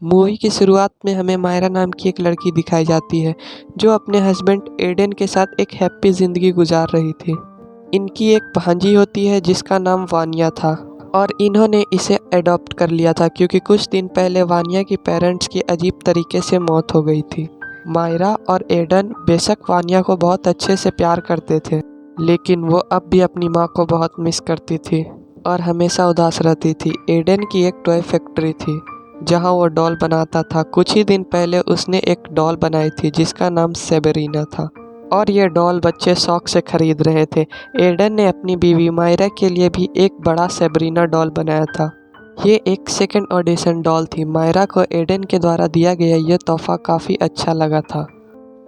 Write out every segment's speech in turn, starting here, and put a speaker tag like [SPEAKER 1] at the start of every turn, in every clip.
[SPEAKER 1] Movie की शुरुआत में हमें मायरा नाम की एक लड़की दिखाई जाती है जो अपने हस्बैंड एडन के साथ एक हैप्पी ज़िंदगी गुजार रही थी। इनकी एक भांजी होती है जिसका नाम वानिया था और इन्होंने इसे अडॉप्ट कर लिया था क्योंकि कुछ दिन पहले वानिया की पेरेंट्स की अजीब तरीके से मौत हो गई थी। मायरा और एडन बेशक वानिया को बहुत अच्छे से प्यार करते थे, लेकिन वो अब भी अपनी माँ को बहुत मिस करती थी और हमेशा उदास रहती थी। एडन की एक टॉय फैक्ट्री थी जहाँ वो डॉल बनाता था। कुछ ही दिन पहले उसने एक डॉल बनाई थी जिसका नाम सेबरीना था और ये डॉल बच्चे शौक से खरीद रहे थे। एडन ने अपनी बीवी मायरा के लिए भी एक बड़ा सेबरीना डॉल बनाया था। ये एक सेकंड ऑडिशन डॉल थी। मायरा को एडन के द्वारा दिया गया ये तोहफा काफ़ी अच्छा लगा था।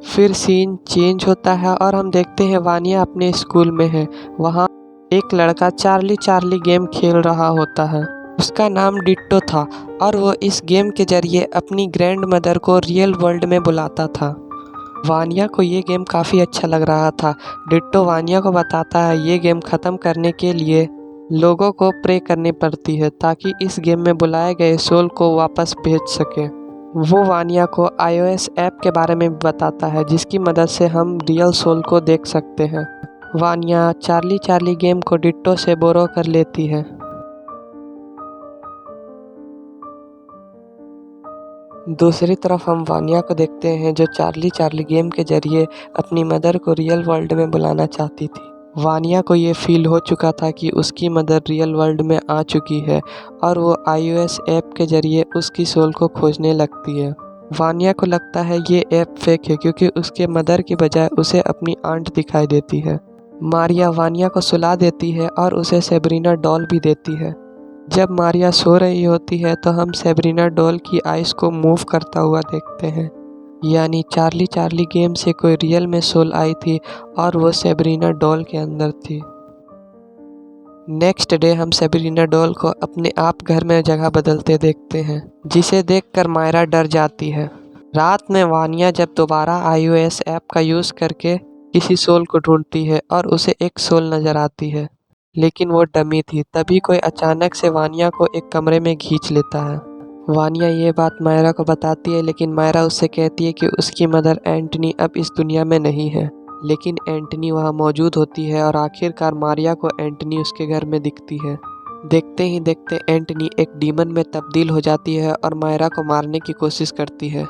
[SPEAKER 1] फिर सीन चेंज होता है और हम देखते हैं वानिया अपने स्कूल में है। वहाँ एक लड़का चार्ली चार्ली गेम खेल रहा होता है। उसका नाम डिट्टो था और वो इस गेम के जरिए अपनी ग्रैंड मदर को रियल वर्ल्ड में बुलाता था। वानिया को ये गेम काफ़ी अच्छा लग रहा था। डिट्टो वानिया को बताता है ये गेम ख़त्म करने के लिए लोगों को प्रे करनी पड़ती है ताकि इस गेम में बुलाए गए सोल को वापस भेज सके। वो वानिया को iOS ऐप के बारे में बताता है जिसकी मदद से हम रियल सोल को देख सकते हैं। वानिया चार्ली चार्ली गेम को डिट्टो से बोरो कर लेती है। दूसरी तरफ हम वानिया को देखते हैं जो चार्ली चार्ली गेम के जरिए अपनी मदर को रियल वर्ल्ड में बुलाना चाहती थी। वानिया को ये फील हो चुका था कि उसकी मदर रियल वर्ल्ड में आ चुकी है और वो iOS ऐप के जरिए उसकी सोल को खोजने लगती है। वानिया को लगता है ये ऐप फेक है क्योंकि उसके मदर की बजाय उसे अपनी आंट दिखाई देती है। मारिया वानिया को सुला देती है और उसे सेबरीना डॉल भी देती है। जब मारिया सो रही होती है तो हम सेबरीना डॉल की आइस को मूव करता हुआ देखते हैं, यानी चार्ली चार्ली गेम से कोई रियल में सोल आई थी और वो सेबरीना डॉल के अंदर थी। नेक्स्ट डे हम सेबरीना डॉल को अपने आप घर में जगह बदलते देखते हैं, जिसे देखकर मायरा डर जाती है। रात में वानिया जब दोबारा iOS ऐप का यूज़ करके किसी सोल को ढूंढती है और उसे एक सोल नज़र आती है, लेकिन वो डमी थी। तभी कोई अचानक से वानिया को एक कमरे में खींच लेता है। वानिया ये बात मायरा को बताती है, लेकिन मायरा उससे कहती है कि उसकी मदर एंटनी अब इस दुनिया में नहीं है। लेकिन एंटनी वहाँ मौजूद होती है और आखिरकार मारिया को एंटनी उसके घर में दिखती है। देखते ही देखते एंटनी एक डीमन में तब्दील हो जाती है और मायरा को मारने की कोशिश करती है।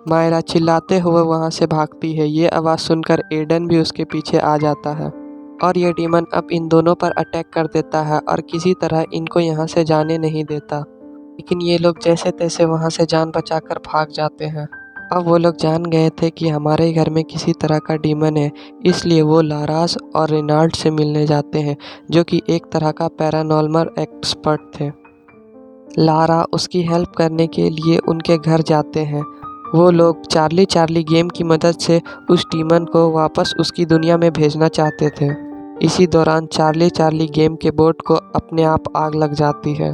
[SPEAKER 1] मायरा चिल्लाते हुए वहाँ से भागती है। ये आवाज़ सुनकर एडन भी उसके पीछे आ जाता है और ये डीमन अब इन दोनों पर अटैक कर देता है और किसी तरह इनको यहाँ से जाने नहीं देता। लेकिन ये लोग जैसे तैसे वहाँ से जान बचाकर भाग जाते हैं। अब वो लोग जान गए थे कि हमारे घर में किसी तरह का डीमन है, इसलिए वो लारास और रेनाल्ड से मिलने जाते हैं जो कि एक तरह का पैरानॉर्मल एक्सपर्ट थे। लारा उसकी हेल्प करने के लिए उनके घर जाते हैं। वो लोग चार्ली चार्ली गेम की मदद से उस डीमन को वापस उसकी दुनिया में भेजना चाहते थे। इसी दौरान चार्ली चार्ली गेम के बोर्ड को अपने आप आग लग जाती है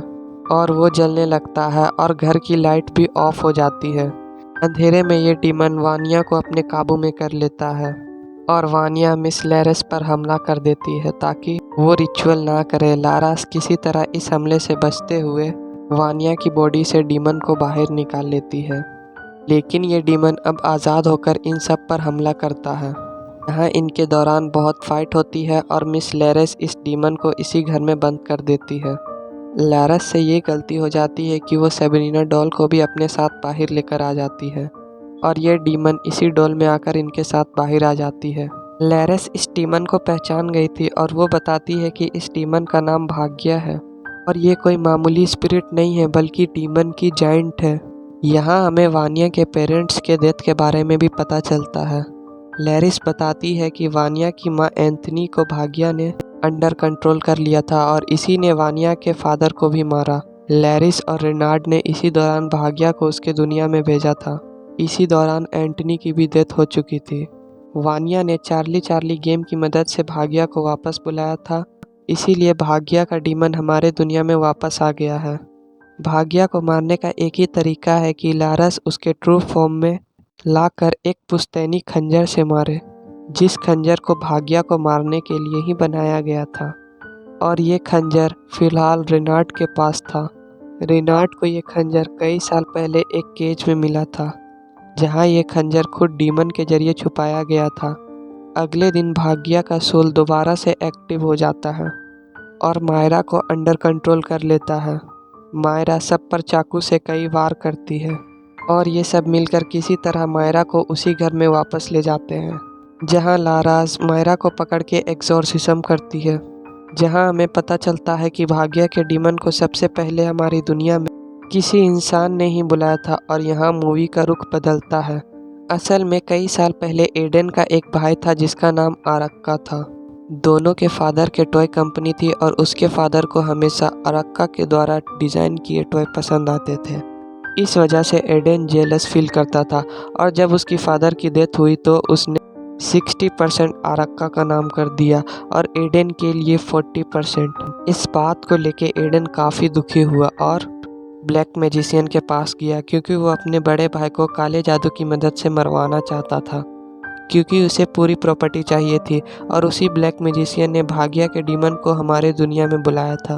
[SPEAKER 1] और वो जलने लगता है और घर की लाइट भी ऑफ हो जाती है। अंधेरे में ये डीमन वानिया को अपने काबू में कर लेता है और वानिया मिस लैरेस पर हमला कर देती है ताकि वो रिचुअल ना करे। लारा किसी तरह इस हमले से बचते हुए वानिया की बॉडी से डीमन को बाहर निकाल लेती है, लेकिन ये डीमन अब आज़ाद होकर इन सब पर हमला करता है। यहाँ इनके दौरान बहुत फाइट होती है और मिस लैरेस इस डीमन को इसी घर में बंद कर देती है। लैरेस से ये गलती हो जाती है कि वो सेबरीना डॉल को भी अपने साथ बाहर लेकर आ जाती है और ये डीमन इसी डॉल में आकर इनके साथ बाहर आ जाती है। लैरेस इस डीमन को पहचान गई थी और वो बताती है कि इस डीमन का नाम भाग्य है और ये कोई मामूली स्पिरिट नहीं है बल्कि डीमन की जाइंट है। यहाँ हमें वानिया के पेरेंट्स के डेथ के बारे में भी पता चलता है। लैरिस बताती है कि वानिया की माँ एंथनी को भाग्या ने अंडर कंट्रोल कर लिया था और इसी ने वानिया के फादर को भी मारा। लैरिस और रेनार्ड ने इसी दौरान भाग्या को उसके दुनिया में भेजा था। इसी दौरान एंटनी की भी डेथ हो चुकी थी। वानिया ने चार्ली चार्ली गेम की मदद से भाग्या को वापस बुलाया था, इसीलिए भाग्या का डीमन हमारे दुनिया में वापस आ गया है। भाग्या को मारने का एक ही तरीका है कि लारस उसके ट्रू फॉर्म में लाकर एक पुश्तैनी खंजर से मारे, जिस खंजर को भाग्या को मारने के लिए ही बनाया गया था और ये खंजर फिलहाल रेनार्ड के पास था। रेनाल्ड को ये खंजर कई साल पहले एक केज में मिला था, जहाँ ये खंजर खुद डीमन के जरिए छुपाया गया था। अगले दिन भाग्या का सोल दोबारा से एक्टिव हो जाता है और मायरा को अंडर कंट्रोल कर लेता है। मायरा सब पर चाकू से कई वार करती है और ये सब मिलकर किसी तरह मायरा को उसी घर में वापस ले जाते हैं, जहाँ लाराज मायरा को पकड़ के एक्सोर्सिज्म करती है, जहाँ हमें पता चलता है कि भाग्या के डीमन को सबसे पहले हमारी दुनिया में किसी इंसान ने ही बुलाया था और यहाँ मूवी का रुख बदलता है। असल में कई साल पहले एडन का एक भाई था जिसका नाम अरक्का था। दोनों के फादर के टॉय कंपनी थी और उसके फादर को हमेशा अरक्का के द्वारा डिज़ाइन किए टॉय पसंद आते थे। इस वजह से एडन जेलस फील करता था और जब उसकी फादर की डेथ हुई तो उसने 60% अरक्का का नाम कर दिया और एडन के लिए 40%। इस बात को लेके एडन काफ़ी दुखी हुआ और ब्लैक मैजिशियन के पास गया, क्योंकि वो अपने बड़े भाई को काले जादू की मदद से मरवाना चाहता था, क्योंकि उसे पूरी प्रॉपर्टी चाहिए थी। और उसी ब्लैक मैजिशियन ने भाग्या के डीमन को हमारे दुनिया में बुलाया था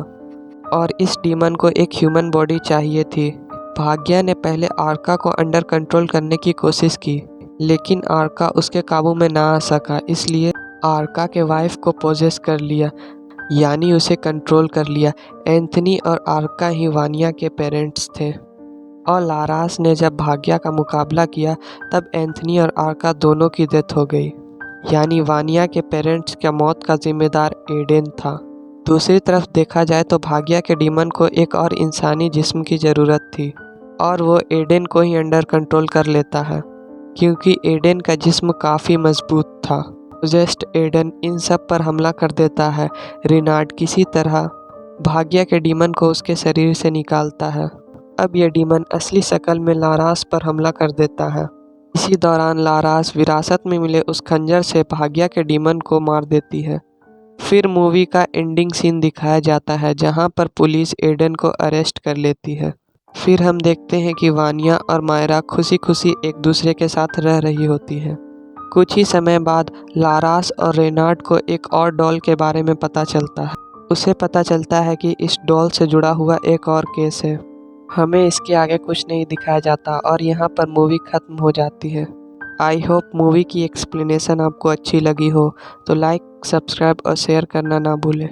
[SPEAKER 1] और इस डीमन को एक ह्यूमन बॉडी चाहिए थी। भाग्या ने पहले आर्का को अंडर कंट्रोल करने की कोशिश की, लेकिन आर्का उसके काबू में ना आ सका, इसलिए आर्का के वाइफ को पोजेस कर लिया, यानी उसे कंट्रोल कर लिया। एंथनी और आर्का ही वानिया के पेरेंट्स थे और लारास ने जब भाग्या का मुकाबला किया तब एंथनी और आर्का दोनों की डेथ हो गई, यानी वानिया के पेरेंट्स का मौत का जिम्मेदार एडन था। दूसरी तरफ देखा जाए तो भाग्या के डीमन को एक और इंसानी जिस्म की ज़रूरत थी और वो एडन को ही अंडर कंट्रोल कर लेता है, क्योंकि एडन का जिस्म काफ़ी मजबूत था। जस्ट एडन इन सब पर हमला कर देता है। रेनाल्ड किसी तरह भाग्या के डीमन को उसके शरीर से निकालता है। अब यह डीमन असली शक्ल में लारास पर हमला कर देता है। इसी दौरान लारास विरासत में मिले उस खंजर से भाग्या के डीमन को मार देती है। फिर मूवी का एंडिंग सीन दिखाया जाता है, जहां पर पुलिस एडन को अरेस्ट कर लेती है। फिर हम देखते हैं कि वानिया और मायरा खुशी खुशी एक दूसरे के साथ रह रही होती है। कुछ ही समय बाद लारास और रेनाल्ड को एक और डॉल के बारे में पता चलता है। उसे पता चलता है कि इस डॉल से जुड़ा हुआ एक और केस है। हमें इसके आगे कुछ नहीं दिखाया जाता और यहाँ पर मूवी ख़त्म हो जाती है। आई होप मूवी की एक्सप्लेनेशन आपको अच्छी लगी हो, तो लाइक, सब्सक्राइब और शेयर करना ना भूलें।